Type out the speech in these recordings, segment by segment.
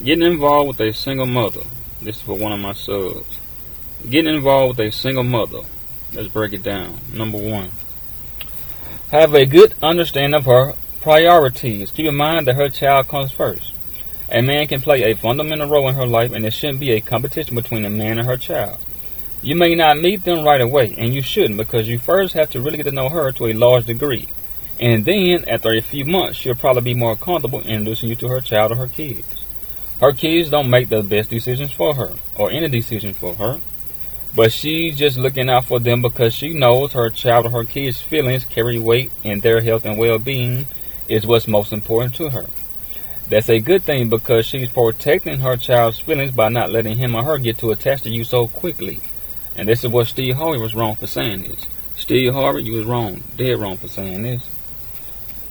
Getting involved with a single mother. This is for one of my subs. Getting involved with a single mother. Let's break it down. Number one, have a good understanding of her priorities. Keep in mind that her child comes first. A man can play a fundamental role in her life, and there shouldn't be a competition between a man and her child. You may not meet them right away, and you shouldn't, because you first have to really get to know her to a large degree. And then, after a few months, she'll probably be more comfortable introducing you to her child or her kids. Her kids don't make the best decisions for her, or any decision for her, but she's just looking out for them because she knows her child or her kids' feelings carry weight, and their health and well-being is what's most important to her. That's a good thing because she's protecting her child's feelings by not letting him or her get too attached to you so quickly. And this is what Steve Harvey was wrong for saying this. Steve Harvey, you was wrong, dead wrong for saying this.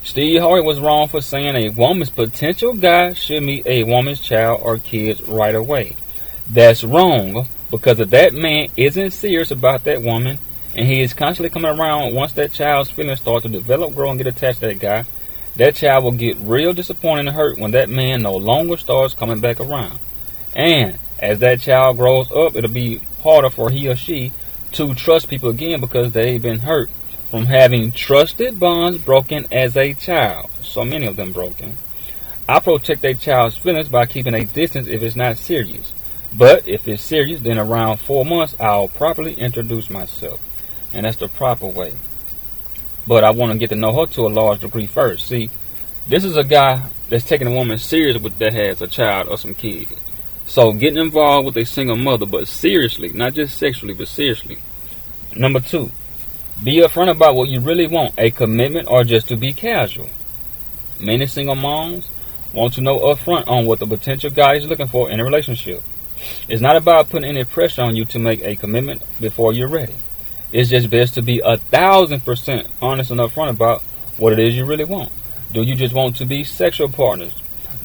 Steve Harvey was wrong for saying a woman's potential guy should meet a woman's child or kids right away. That's wrong, because if that man isn't serious about that woman, and he is constantly coming around once that child's feelings start to develop, grow, and get attached to that guy, that child will get real disappointed and hurt when that man no longer starts coming back around. And as that child grows up, it'll be harder for he or she to trust people again because they've been hurt from having trusted bonds broken as a child. So many of them broken. I protect a child's feelings by keeping a distance if it's not serious. But if it's serious, then around 4 months, I'll properly introduce myself. And that's the proper way. But I want to get to know her to a large degree first. See, this is a guy that's taking a woman serious that has a child or some kids. So getting involved with a single mother, but seriously, not just sexually, but seriously. Number 2, be upfront about what you really want, a commitment or just to be casual. Many single moms want to know upfront on what the potential guy is looking for in a relationship. It's not about putting any pressure on you to make a commitment before you're ready. It's just best to be 1,000% honest and upfront about what it is you really want. Do you just want to be sexual partners?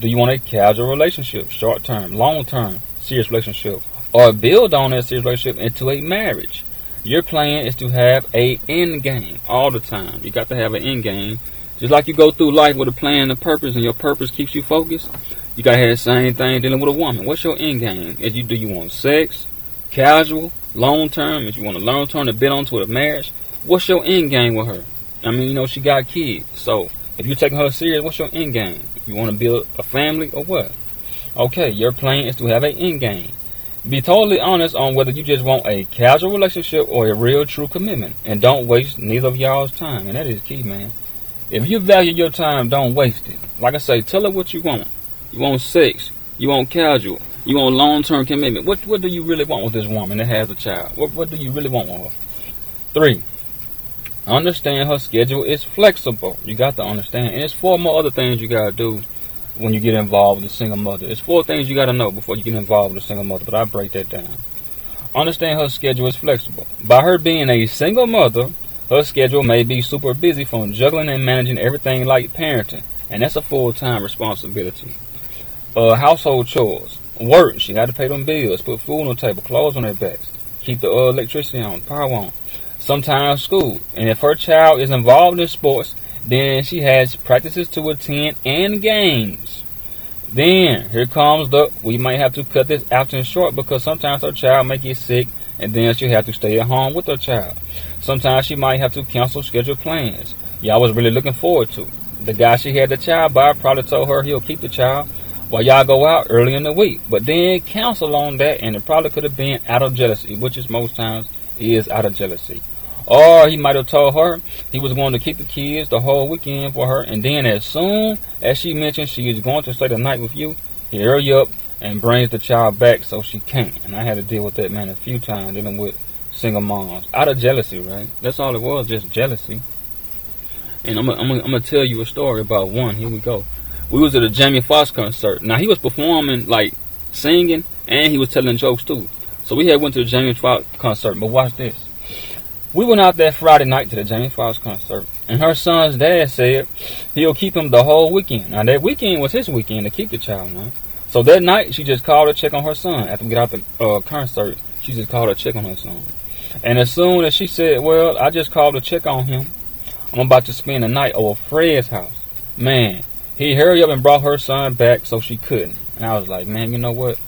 Do you want a casual relationship, short-term, long-term, serious relationship, or build on that serious relationship into a marriage? Your plan is to have a end game all the time. You got to have an end game. Just like you go through life with a plan and a purpose, and your purpose keeps you focused, you got to have the same thing dealing with a woman. What's your end game? Do you want sex, casual, long-term? If you want a long-term to build onto a marriage, what's your end game with her? I mean, she got kids. So if you're taking her serious, what's your end game? You want to build a family or what? Okay, your plan is to have an end game. Be totally honest on whether you just want a casual relationship or a real true commitment. And don't waste neither of y'all's time. And that is key, man. If you value your time, don't waste it. Like I say, tell her what you want. You want sex. You want casual. You want long-term commitment. What do you really want with this woman that has a child? What do you really want with her? 3, understand her schedule is flexible. You got to understand. And there's 4 more other things you got to do when you get involved with a single mother. It's 4 things you got to know before you get involved with a single mother, but I'll break that down. Understand her schedule is flexible. By her being a single mother, her schedule may be super busy from juggling and managing everything like parenting, and that's a full-time responsibility. Household chores, work, she got to pay them bills, put food on the table, clothes on their backs, keep the electricity on, power on. Sometimes school, and if her child is involved in sports, then she has practices to attend and games. Then, here comes we might have to cut this outing short because sometimes her child may get sick and then she'll have to stay at home with her child. Sometimes she might have to cancel scheduled plans y'all was really looking forward to. The guy she had the child by probably told her he'll keep the child while y'all go out early in the week, but then cancel on that, and it probably could have been out of jealousy, which is most times is out of jealousy. Or he might have told her he was going to keep the kids the whole weekend for her, and then as soon as she mentioned she is going to stay the night with you, he hurry up and brings the child back so she can't. And I had to deal with that man a few times dealing with single moms. Out of jealousy, right? That's all it was, just jealousy. And I'm gonna tell you a story about one. Here we go. We was at a Jamie Foxx concert. Now, he was performing, like, singing, and he was telling jokes, too. So we had went to the Jamie Foxx concert, but watch this. We went out that Friday night to the Jamie Foxx concert, and her son's dad said he'll keep him the whole weekend. Now, that weekend was his weekend to keep the child, man. So that night, she just called to check on her son. After we got out the concert, she just called to check on her son. And as soon as she said, well, I just called to check on him, I'm about to spend the night over Fred's house. Man, he hurried up and brought her son back so she couldn't. And I was like, man, you know what?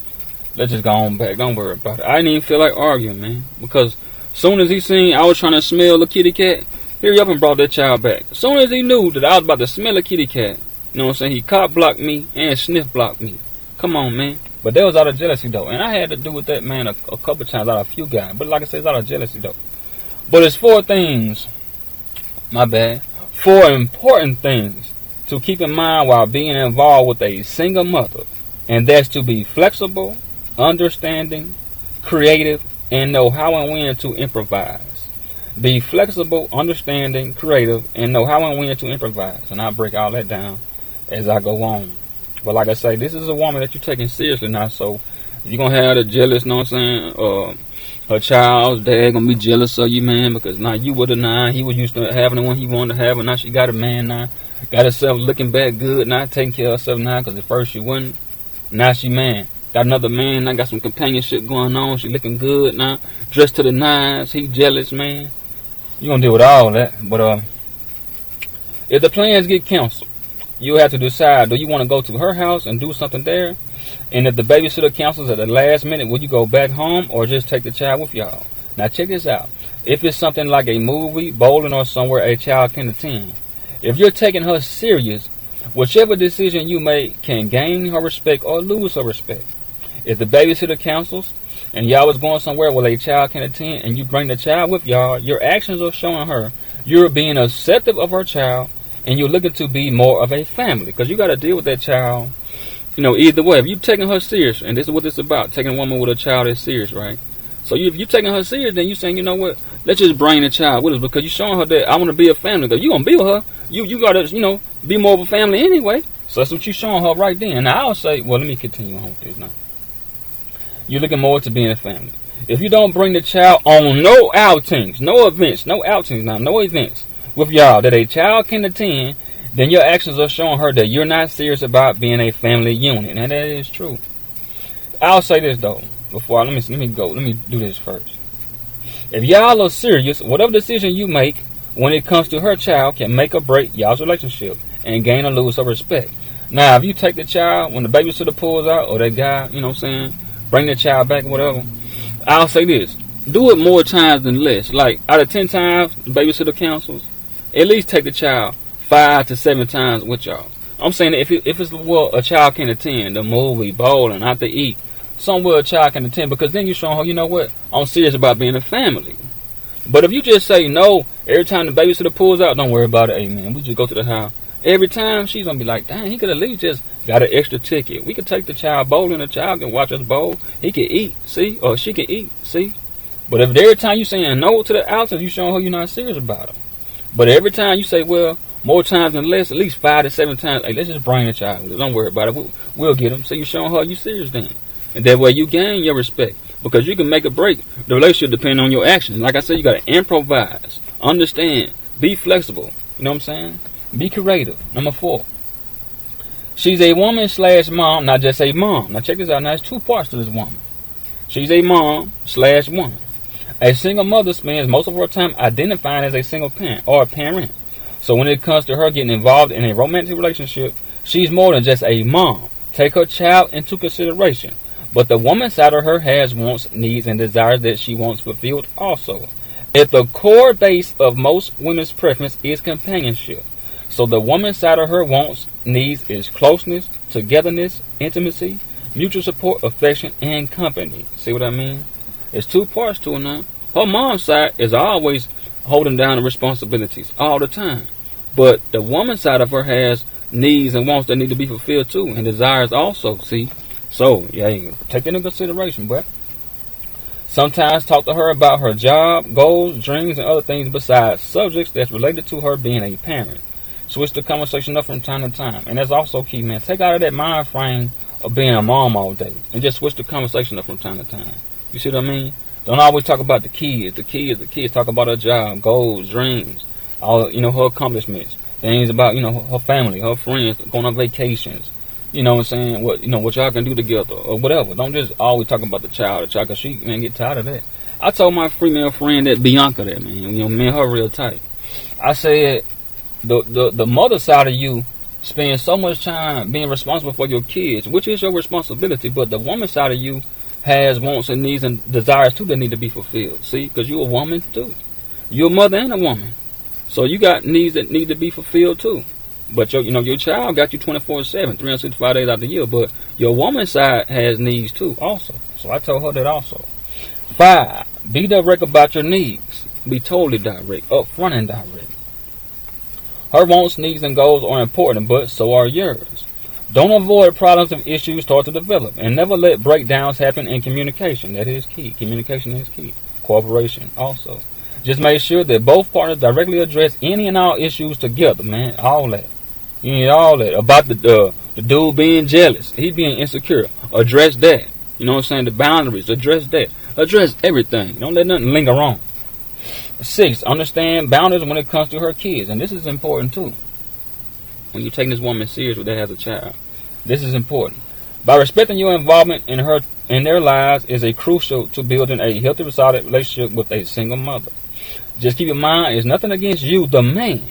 Let's just go on back. Don't worry about it. I didn't even feel like arguing, man. Because soon as he seen I was trying to smell the kitty cat, hurry up and brought that child back. As soon as he knew that I was about to smell a kitty cat, you know what I'm saying, he cop blocked me and sniff blocked me. Come on, man. But that was out of jealousy, though. And I had to do with that, man, a couple times out of a few guys. But like I said, it's out of jealousy, though. But it's 4 things, my bad, 4 important things to keep in mind while being involved with a single mother. And that's to be flexible, understanding, creative, and know how and when to improvise. Be flexible, understanding, creative, and know how and when to improvise. And I'll break all that down as I go on. But like I say, this is a woman that you're taking seriously now. So you're going to have the jealous, know what I'm saying? Her child's dad going to be jealous of you, man. Because now you with a 9. He was used to having the one he wanted to have. And now she got a man now. Got herself looking back good. Now taking care of herself now. Because at first she wasn't. Now she man. Got another man. Now got some companionship going on. She looking good now. Dressed to the nines. He jealous, man. You're going to deal with all that. But if the plans get canceled, you have to decide, do you want to go to her house and do something there? And if the babysitter cancels at the last minute, will you go back home or just take the child with y'all? Now check this out. If it's something like a movie, bowling, or somewhere a child can attend, if you're taking her serious, whichever decision you make can gain her respect or lose her respect. If the babysitter cancels and y'all was going somewhere where a child can attend and you bring the child with y'all, your actions are showing her you're being accepting of her child. And you're looking to be more of a family. Because you got to deal with that child, you know, either way. If you're taking her serious, and this is what it's about, taking a woman with a child that's serious, right? So if you're taking her serious, then you're saying, you know what, let's just bring the child with us. Because you're showing her that I want to be a family. Because you're going to be with her. You got to, you know, be more of a family anyway. So that's what you're showing her right then. Now I'll say, well, let me continue on with this now. You're looking more to being a family. If you don't bring the child on no outings, no events, no outings now, no events, with y'all that a child can attend, then your actions are showing her that you're not serious about being a family unit. And that is true. I'll say this though, before let me go. Let me do this first. If y'all are serious, whatever decision you make when it comes to her child can make or break y'all's relationship and gain or lose her respect. Now, if you take the child when the babysitter pulls out, or that guy, you know what I'm saying, bring the child back or whatever, I'll say this. Do it more times than less. Like, out of 10 times the babysitter cancels, at least take the child 5 to 7 times with y'all. I'm saying that if it's what a child can attend, the movie, bowling, out to eat, somewhere a child can attend, because then you're showing her, you know what, I'm serious about being a family. But if you just say no, every time the babysitter pulls out, don't worry about it, hey man, we just go to the house. Every time, she's going to be like, dang, he could at least just got an extra ticket. We could take the child bowling, the child can watch us bowl, he can eat, see, or she can eat, see. But if every time you saying no to the outings, you showing her you're not serious about her. But every time you say, well, more times than less, at least 5 to 7 times, hey, let's just bring the child. Don't worry about it. We'll get him. So you're showing her you serious then. And that way you gain your respect. Because you can make or break the relationship depending on your actions. Like I said, you got to improvise, understand, be flexible. You know what I'm saying? Be creative. Number 4. She's a woman / mom, not just a mom. Now check this out. Now there's 2 parts to this woman. She's a mom / woman. A single mother spends most of her time identifying as a single parent or a parent. So when it comes to her getting involved in a romantic relationship, she's more than just a mom. Take her child into consideration. But the woman side of her has wants, needs, and desires that she wants fulfilled also. At the core base of most women's preference is companionship. So the woman side of her wants, needs is closeness, togetherness, intimacy, mutual support, affection, and company. See what I mean? There's 2 parts to it now. Her mom's side is always holding down the responsibilities all the time. But the woman's side of her has needs and wants that need to be fulfilled too, and desires also, see? So, yeah, take that into consideration, but sometimes talk to her about her job, goals, dreams, and other things besides subjects that's related to her being a parent. Switch the conversation up from time to time. And that's also key, man. Take out of that mind frame of being a mom all day and just switch the conversation up from time to time. You see what I mean? Don't always talk about the kids. The kids. Talk about her job, goals, dreams, all, you know, her accomplishments, things about, you know, her family, her friends, going on vacations. You know what I'm saying? What y'all can do together or whatever. Don't just always talk about the child, because she, man, get tired of that. I told my female friend that Bianca that, man, you know, me and her real tight. I said, the mother side of you spend so much time being responsible for your kids, which is your responsibility, but the woman side of you has wants and needs and desires too that need to be fulfilled. See, because you're a woman too. You're a mother and a woman. So you got needs that need to be fulfilled too. But your child got you 24/7, 365 days out of the year. But your woman side has needs too also. So I told her that also. 5, be direct about your needs. Be totally direct, upfront and direct. Her wants, needs, and goals are important, but so are yours. Don't avoid problems and issues start to develop, and never let breakdowns happen in communication. That is key. Communication is key. Cooperation also. Just make sure that both partners directly address any and all issues together, man. All that. You need all that. About the dude being jealous. He being insecure. Address that. You know what I'm saying? The boundaries. Address that. Address everything. Don't let nothing linger on. 6, understand boundaries when it comes to her kids. And this is important too. When you're taking this woman serious that has a child. This is important. By respecting your involvement in their lives is a crucial to building a healthy, solid relationship with a single mother. Just keep in mind, it's nothing against you, the man.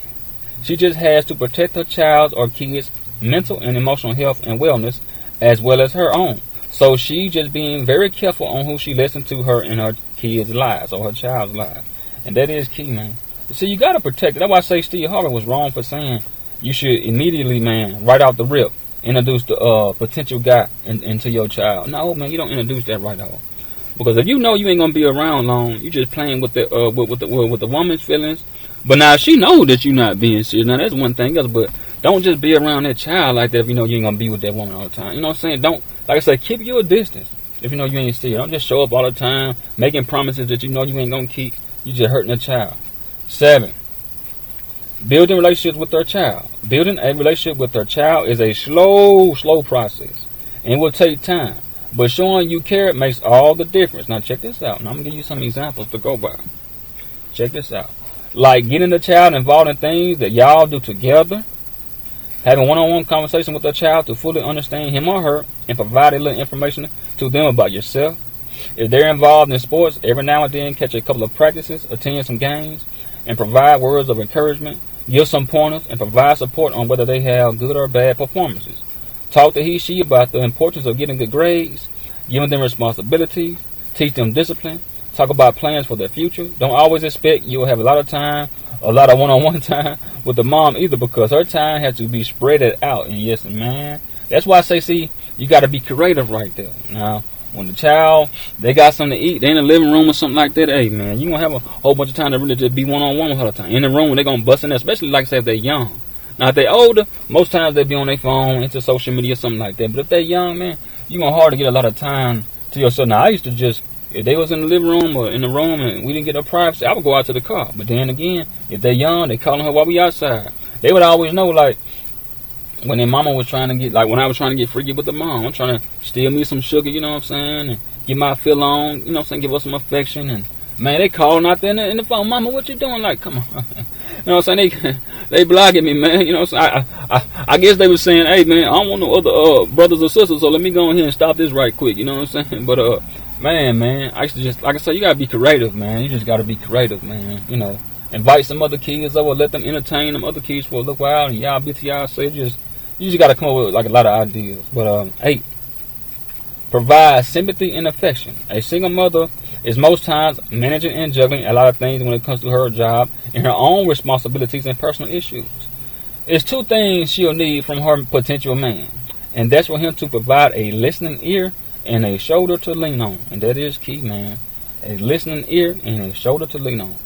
She just has to protect her child's or kids' mental and emotional health and wellness as well as her own. So she just being very careful on who she listens to her in her kids' lives or her child's lives. And that is key, man. See, you got to protect it. That's why I say Steve Harvey was wrong for saying you should immediately, man, right out the rip, introduce the potential guy into your child. No, man, you don't introduce that right off. Because if you know you ain't gonna be around long, you just playing with the woman's feelings. But now she knows that you're not being serious. Now that's one thing else, but don't just be around that child like that if you know you ain't gonna be with that woman all the time. You know what I'm saying? Don't, like I said, keep your distance if you know you ain't serious. Don't just show up all the time making promises that you know you ain't gonna keep. You just hurting a child. 7, building relationships with their child. Building a relationship with their child is a slow process, and it will take time. But showing you care makes all the difference. Now check this out. Now I'm gonna give you some examples to go by. Check this out. Like getting the child involved in things that y'all do together. Having one-on-one conversation with the child to fully understand him or her and provide a little information to them about yourself. If they're involved in sports, every now and then catch a couple of practices, attend some games, and provide words of encouragement. Give some pointers and provide support on whether they have good or bad performances. Talk to he/she about the importance of getting good grades, giving them responsibilities, teach them discipline, talk about plans for their future. Don't always expect you'll have a lot of time, a lot of one-on-one time with the mom either, because her time has to be spread out. And yes, man, that's why I say, see, you got to be creative right there. Now, when the child, they got something to eat, they in the living room or something like that, hey, man, you going to have a whole bunch of time to really just be one-on-one with her all the time. In the room, they're going to bust in there, especially, like I said, if they're young. Now, if they're older, most times they be on their phone, into social media, something like that. But if they're young, man, you're going to hard to get a lot of time to yourself. Now, I used to just, if they was in the living room or in the room and we didn't get no privacy, I would go out to the car. But then again, if they're young, they calling her while we outside. They would always know, like, when their mama was trying to get, like when I was trying to get freaky with the mom, I'm trying to steal me some sugar, you know what I'm saying, and get my fill on, you know what I'm saying, give us some affection, and man, they calling out there in the phone, mama, what you doing, like, come on, you know what I'm saying, they blocking me, man, you know what I'm saying, I guess they was saying, hey, man, I don't want no other brothers or sisters, so let me go in here and stop this right quick, you know what I'm saying, but man, I used to just, like I said, you gotta be creative, man, you just gotta be creative, man, you know, invite some other kids over, let them entertain them other kids for a little while, and y'all be to y'all, so you just got to come up with like a lot of ideas. But 8, provide sympathy and affection. A single mother is most times managing and juggling a lot of things when it comes to her job and her own responsibilities and personal issues. It's 2 things she'll need from her potential man, and that's for him to provide a listening ear and a shoulder to lean on. And that is key, man. A listening ear and a shoulder to lean on.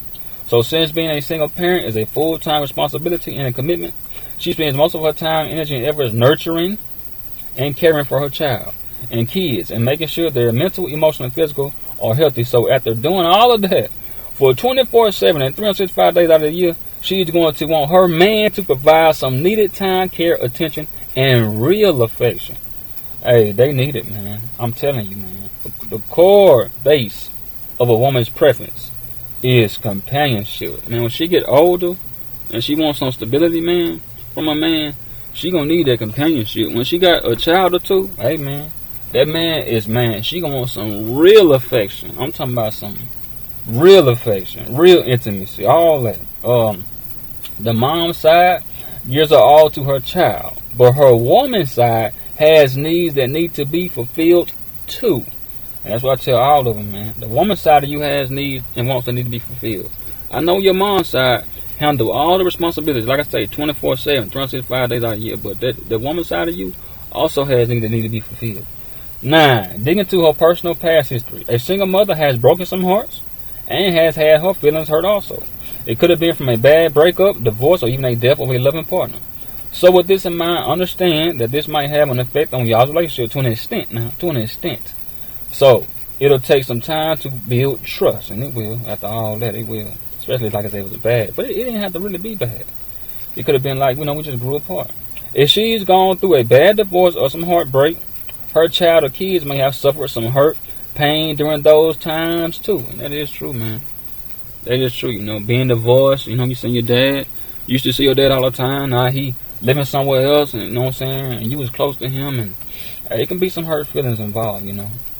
So since being a single parent is a full-time responsibility and a commitment, she spends most of her time, energy, and efforts nurturing and caring for her child and kids and making sure their mental, emotional, and physical are healthy. So after doing all of that for 24/7 and 365 days out of the year, she's going to want her man to provide some needed time, care, attention, and real affection. Hey, they need it, man. I'm telling you, man. The core base of a woman's preference is companionship. Man, when she get older and she wants some stability, man, from a man, she gonna need that companionship. When she got a child or 2, hey, man, that man, she gonna want some real affection. I'm talking about some real affection, real intimacy, all that. The mom side, gives her all to her child. But her woman side has needs that need to be fulfilled too. And that's what I tell all of them, man. The woman side of you has needs and wants that need to be fulfilled. I know your mom's side handle all the responsibilities, like I say, 24/7, 365 days out of the year. But the woman side of you also has needs that need to be fulfilled. 9. Dig into her personal past history. A single mother has broken some hearts and has had her feelings hurt also. It could have been from a bad breakup, divorce, or even a death of a loving partner. So with this in mind, understand that this might have an effect on y'all's relationship to an extent. So it'll take some time to build trust, and it will. After all that, it will. Especially like I said, it was bad, but it didn't have to really be bad. It could have been like, we just grew apart. If she's gone through a bad divorce or some heartbreak, her child or kids may have suffered some hurt, pain during those times too. And that is true, man. That is true. Being divorced, you seen your dad. You used to see your dad all the time. Now he living somewhere else, and and you was close to him, and it can be some hurt feelings involved,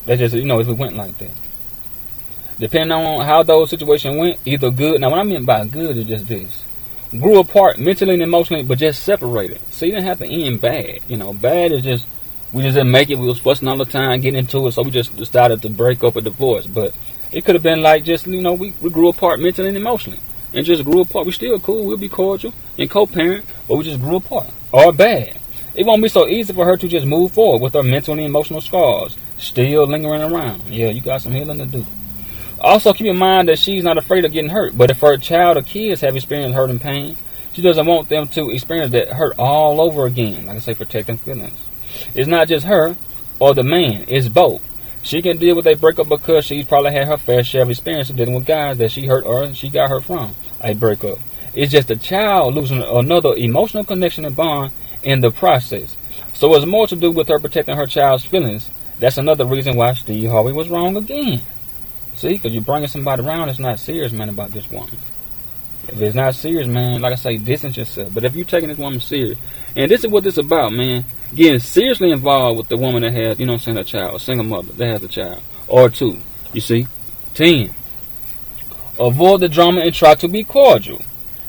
That's just, if it went like that. Depending on how those situations went, either good. Now, what I mean by good is just this. Grew apart mentally and emotionally, but just separated. So you didn't have to end bad. Bad is just, we just didn't make it. We was fussing all the time, getting into it, so we just decided to break up a divorce. But it could have been like just, we grew apart mentally and emotionally. And just grew apart. We still cool. We'll be cordial and co-parent, but we just grew apart. Or bad. It won't be so easy for her to just move forward with her mental and emotional scars still lingering around. Yeah, you got some healing to do. Also, keep in mind that she's not afraid of getting hurt. But if her child or kids have experienced hurt and pain, she doesn't want them to experience that hurt all over again. Like I say, protecting feelings. It's not just her or the man. It's both. She can deal with a breakup because she's probably had her fair share of experience dealing with guys that she hurt or she got hurt from a breakup. It's just the child losing another emotional connection and bond in the process. So it's more to do with her protecting her child's feelings. That's another reason why Steve Harvey was wrong again. See, because you're bringing somebody around that's not serious, man, about this woman. If it's not serious, man, like I say, distance yourself. But if you're taking this woman serious, and this is what this is about, man, getting seriously involved with the woman that has, a child, a single mother that has a child, or two, you see. 10. Avoid the drama and try to be cordial.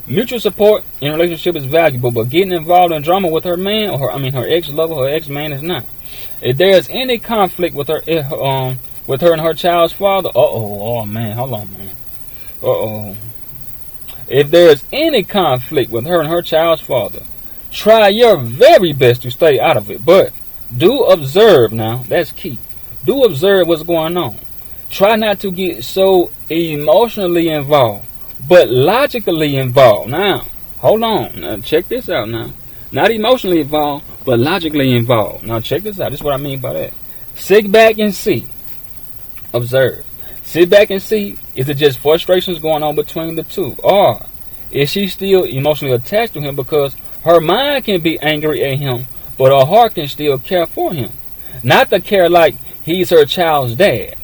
Mutual support in a relationship is valuable, but getting involved in drama with her man, or her ex-lover, her ex-man is not. If there is any conflict with her and her child's father, oh man, hold on, man. If there is any conflict with her and her child's father, try your very best to stay out of it. But do observe now. That's key. Do observe what's going on. Try not to get so emotionally involved, but logically involved. Now, hold on. Now, check this out now. Not emotionally involved, but logically involved. Now, check this out. This is what I mean by that. Sit back and see. Observe. Sit back and see, is it just frustrations going on between the two? Or is she still emotionally attached to him because her mind can be angry at him, but her heart can still care for him? Not the care like he's her child's dad,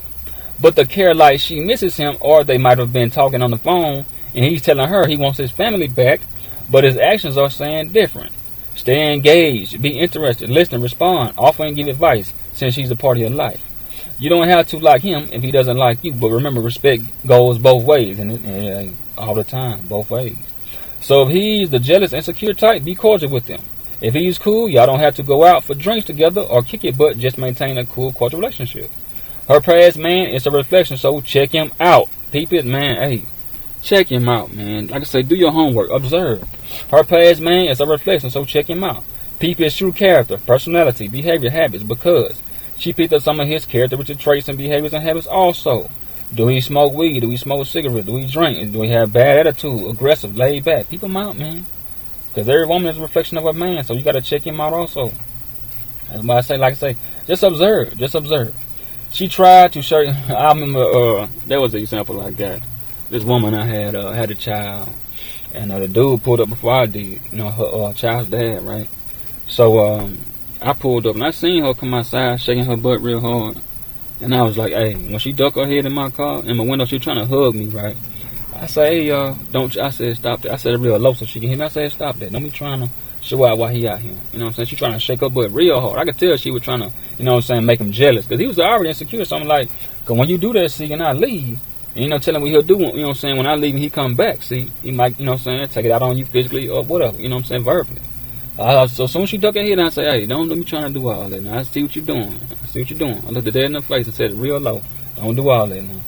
but the care like she misses him, or they might have been talking on the phone and he's telling her he wants his family back, but his actions are saying different. Stay engaged, be interested, listen, respond, offer and give advice since she's a part of your life. You don't have to like him if he doesn't like you, but remember, respect goes both ways, and all the time, both ways. So if he's the jealous, insecure type, be cordial with him. If he's cool, y'all don't have to go out for drinks together or kick it, but just maintain a cool, cordial relationship. Her past man is a reflection, so check him out. Peep it, man. Hey, check him out, man. Like I say, do your homework. Observe. Her past man is a reflection, so check him out. Peep his true character, personality, behavior, habits, because she picked up some of his characteristic traits and behaviors and habits also. Do he smoke weed? Do he smoke cigarettes? Do he drink? Do he have bad attitude? Aggressive? Laid back? Peep him out, man. Because every woman is a reflection of a man, so you got to check him out also. That's why I say, like I say, just observe. Just observe. She tried to show. I remember that was the example I got. This woman I had a child, and the dude pulled up before I did. Her child's dad, right? So I pulled up and I seen her come outside shaking her butt real hard. And I was like, hey, when she ducked her head in my car, in my window, she was trying to hug me, right? I said, hey, don't you? I said, stop that. I said it real low so she can hear me. I said, stop that. Don't be trying to show out why he out here. You know what I'm saying? She trying to shake her butt real hard. I could tell she was trying to, make him jealous. Because he was already insecure. So I'm like, because when you do that, see, and I leave, And, you know, telling what he'll do, you know what I'm saying, when I leave and he come back. See, he might, you know what I'm saying, take it out on you physically or whatever, you know what I'm saying, verbally. So as soon as she duck her head, I say, hey, don't let me trying to do all that now. I see what you're doing. I see what you're doing. I looked the dead in the face and said it real low. Don't do all that now.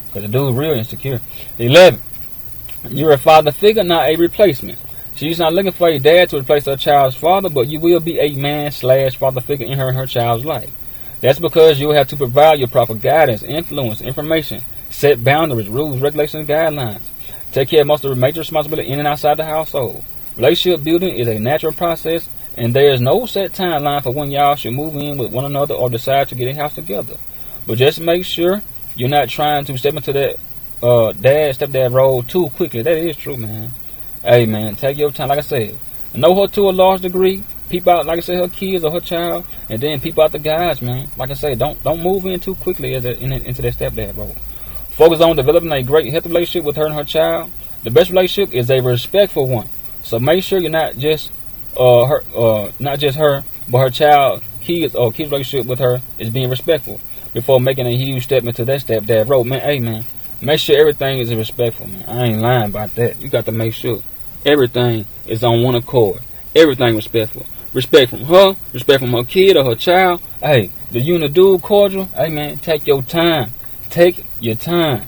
Because the dude's real insecure. 11. You're a father figure, not a replacement. She's not looking for a dad to replace her child's father, but you will be a man/father figure in her child's life. That's because you'll have to provide your proper guidance, influence, information, set boundaries, rules, regulations, guidelines. Take care of most of the major responsibility in and outside the household. Relationship building is a natural process, and there is no set timeline for when y'all should move in with one another or decide to get a house together. But just make sure you're not trying to step into that stepdad role too quickly. That is true, man. Hey, man, take your time. Like I said, know her to a large degree. Peep out, like I said, her kids or her child, and then peep out the guys, man. Like I said, don't move in too quickly into that stepdad role. Focus on developing a great healthy relationship with her and her child. The best relationship is a respectful one. So make sure you're not just her, but her child, kids relationship with her is being respectful before making a huge step into that stepdad role, man. Hey, man, make sure everything is respectful, man. I ain't lying about that. You got to make sure everything is on one accord. Everything respectful. Respect from her, respect from her kid or her child. Hey, the you and the dude cordial. Hey, man, take your time. Take your time.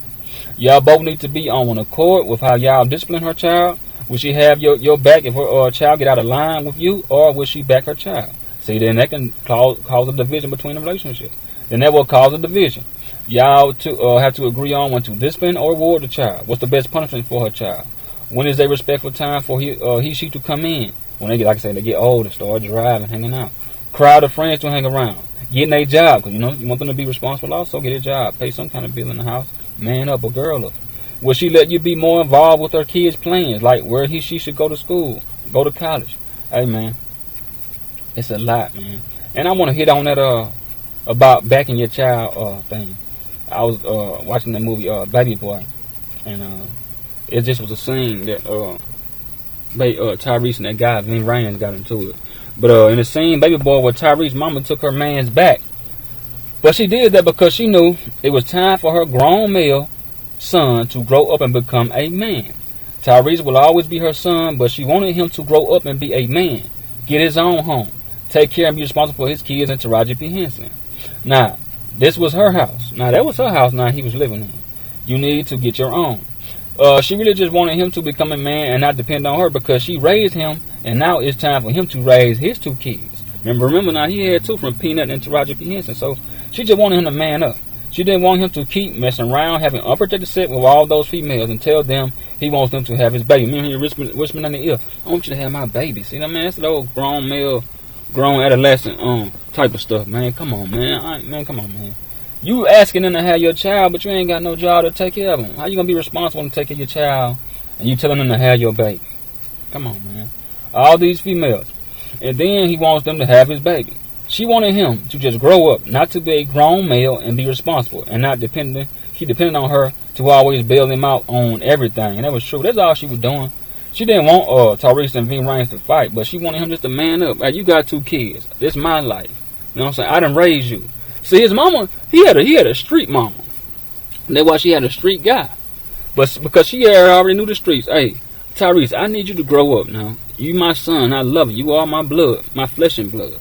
Y'all both need to be on one accord with how y'all discipline her child. Will she have your back if her child get out of line with you, or will she back her child? See, then that can cause a division between the relationship. Then that will cause a division. Y'all have to agree on when to discipline or reward the child. What's the best punishment for her child? When is a respectful time for she to come in? When they get, like I said, they get older, start driving, hanging out. Crowd of friends to hang around. Getting a job, because, you know, you want them to be responsible also. Get a job. Pay some kind of bill in the house. Man up or girl up. Will she let you be more involved with her kids' plans? Like where she should go to school, go to college. Hey, man. It's a lot, man. And I want to hit on that about backing your child thing. I was watching that movie Baby Boy, and it just was a scene that Tyrese and that guy Ving Rhames got into it. But in the scene, Baby Boy, where Tyrese's mama took her man's back, but she did that because she knew it was time for her grown male son to grow up and become a man. Tyrese will always be her son, but she wanted him to grow up and be a man, get his own home, take care and be responsible for his kids and Taraji P. Henson. Now, this was her house. Now, that was her house now he was living in. You need to get your own. She really just wanted him to become a man and not depend on her because she raised him, and now it's time for him to raise his two kids. Remember now, he had two from Peanut and Taraji P. Henson, so she just wanted him to man up. She didn't want him to keep messing around, having unprotected sex with all those females and tell them he wants them to have his baby. Me and he whispering in the ear, I want you to have my baby. See that, man? That's the old grown male, grown adolescent type of stuff, man. Come on, man. Come on, man. You asking them to have your child, but you ain't got no job to take care of them. How you going to be responsible to take care of your child and you telling them to have your baby? Come on, man. All these females. And then he wants them to have his baby. She wanted him to just grow up, not to be a grown male and be responsible and not dependent. He depended on her to always bail him out on everything. And that was true. That's all she was doing. She didn't want Tyrese and Ving Rhames to fight, but she wanted him just to man up. Hey, you got two kids. This is my life. You know what I'm saying? I done raised you. See, his mama, he had a street mama. And that's why she had a street guy. But because she already knew the streets. Hey, Tyrese, I need you to grow up now. You my son. I love you. You are my blood, my flesh and blood.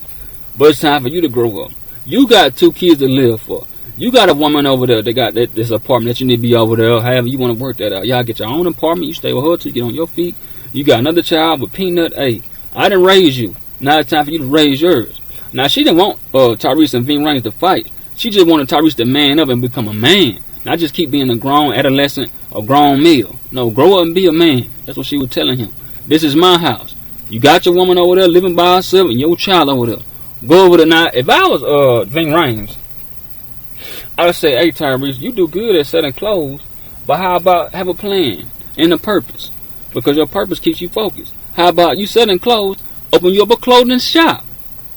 But it's time for you to grow up. You got two kids to live for. You got a woman over there that got this apartment that you need to be over there. However you want to work that out. Y'all get your own apartment. You stay with her till you get on your feet. You got another child with Peanut. Hey, I done raised you. Now it's time for you to raise yours. Now she didn't want Tyrese and Ving Rhames to fight. She just wanted Tyrese to man up and become a man. Not just keep being a grown adolescent or grown male. No, grow up and be a man. That's what she was telling him. This is my house. You got your woman over there living by herself and your child over there. Go over there. Now, if I was Ving Rhames, I would say, hey, Tyrese, you do good at selling clothes, but how about have a plan and a purpose? Because your purpose keeps you focused. How about you selling clothes, open you up a clothing shop?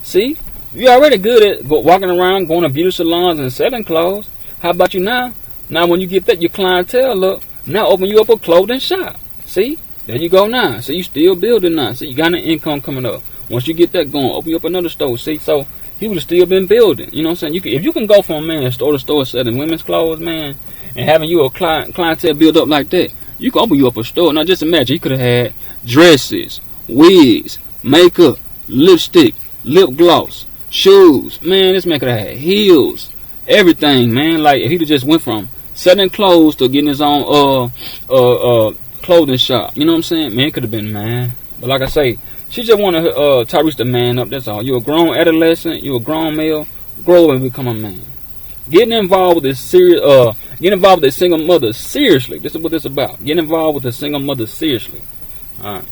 See? You're already good at walking around, going to beauty salons and selling clothes. How about you now? Now, when you get that, your clientele up, now open you up a clothing shop. See? There you go now. So you still building now. So you got an income coming up. Once you get that going, open you up another store. See? So he would have still been building. You know what I'm saying? If you can go from, man, store to store selling women's clothes, man, and having you a clientele build up like that, you can open you up a store. Now just imagine, you could have had dresses, wigs, makeup, lipstick, lip gloss, shoes. Man, this man could have had heels, everything, man. Like, if he just went from selling clothes to getting his own clothing shop, you know what I'm saying? Man, it could have been, man. But like I say, she just wanted Tyrese to man up. That's all. You a grown adolescent, you a grown male. Grow and become a man. Getting involved with this getting involved with a single mother seriously. This is what this is about. Getting involved with a single mother seriously. All right.